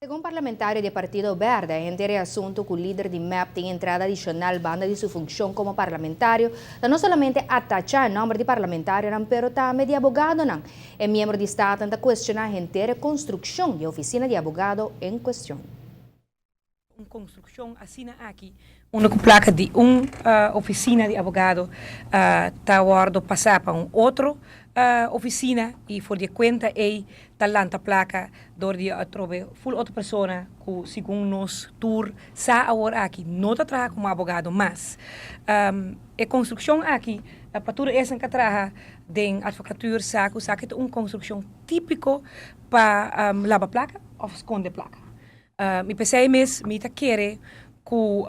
Según parlamentario de Partido Verde, entre asunto que el líder de MEP tiene entrada adicional banda de su función como parlamentario, no solamente atacha el nombre de parlamentario, pero también de abogado. El miembro de Estado anda cuestionar a entera construcción de oficina de abogado en cuestión. Una construcción así aquí, una placa de una oficina de abogado está guardando pasar para un otro oficina y por de cuenta talanta placa donde trove full outra persona que según nos tour sa ahora aqui não está trabalhando como abogado mas a construção aqui para tudo essa que trabalha de advocatura saco é uma construção típico para lavar placa ou esconder placa me pensei mesmo me tá querer com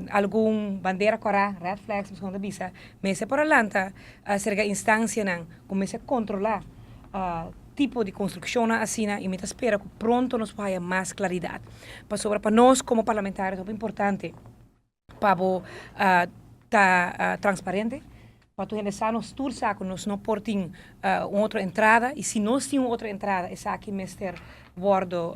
algum bandeira corá, red flags, segunda visa, mas é por alanta serga instância não comece a controlar tipo de construção assim e me espera que pronto nos vai mais claridade. Para nós como parlamentares é importante para estar transparente, para tu gente nos tur saco nos não portem uma outra entrada e se nós temos outra entrada é aqui mester worden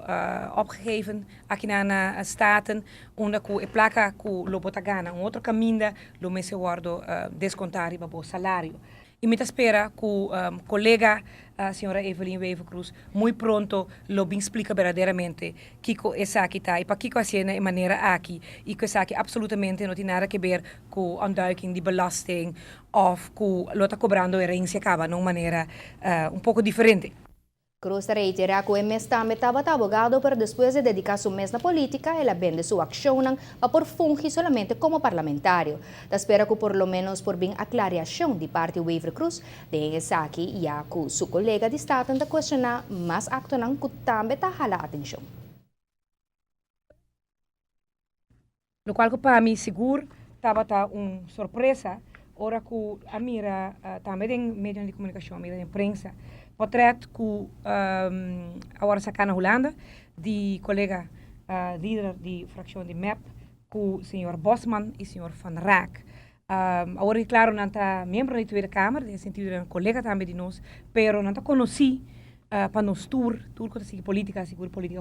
opgegeven aqui na staten onde a placa que lo bota gana um outro caminho lo messe worden descontar para o salário e me espera que colega a senhora Evelyn Cruz muito pronto lo bem explica verdadeiramente que essa aqui está e para que assim de maneira aqui e que essa aqui absolutamente não tem nada a ver com ontduiking de belasting of que lo está cobrando herência acaba de uma maneira pouco diferente. Cruz reitera que o MS também estava abogado, pero depois de dedicar su mês na política, ela vende sua ação para por fungir solamente como parlamentário. Da espera que por lo menos por bem aclaração de parte Waiver Cruz, de essa aqui, já que seu colega de Estado está questionar mais acto que também está jala atenção. No qual que para mim seguro estava uma surpresa, ora que a mira também em meios de comunicação, meios de imprensa, portret que agora saca na Holanda, de colega líder de fracção de MEP, que o senhor Bosman e o senhor Van Raak. Agora, claro, não está membro da Tweede Kamer, no sentido de colega também de nós, pero não está conheci para nós tour que sigue política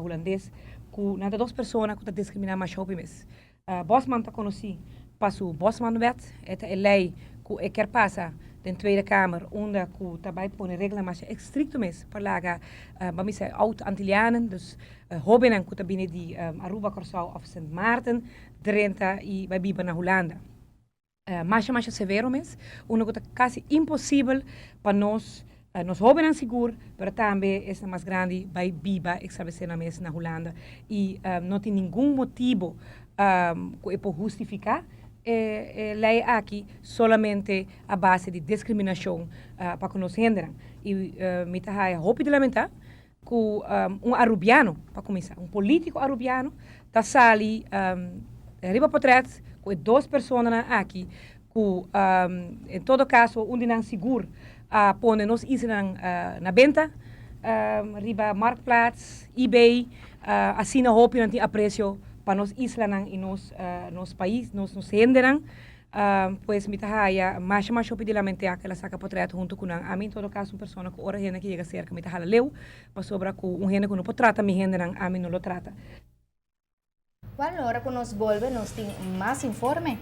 holandês, que não está duas pessoas que está discriminando mais jovens mês. Bosman está conheci para o Bosman-wet, é lei que quer passar da Tweede Kamer, onde que também põe regras mais estritas para lá, vamos dizer, oud-Antillianen, dus jovens que também de Aruba, Curaçao ou Sint Maarten, Drenthe e vai vir na Holanda. Mais severo mês, onde que é quase impossível para nós jovens seguros, mas também é mais grande vai viver estabelecer na mesa na Holanda e não tem nenhum motivo que para justificar lei aqui solamente a base de discriminação para que nos rendam. E me está roupa de lamentar que arubiano, para começar, político arubiano, está sali riba portret com duas pessoas aqui que em todo caso não seguro põe nos isso na venda riba marketplaats, eBay, assim na roupa não tem apreço para nos islas e nos países, nos renderam, pues me tahaya mais de lamente aquela saca portreto junto com a mim, em todo caso, uma pessoa que ora gente que chega cerca, me tahala leu, para sobra com gente que não trata, me renderam, a mim não lo trata. Bueno, ahora que nos vuelve, nos tiene más informe.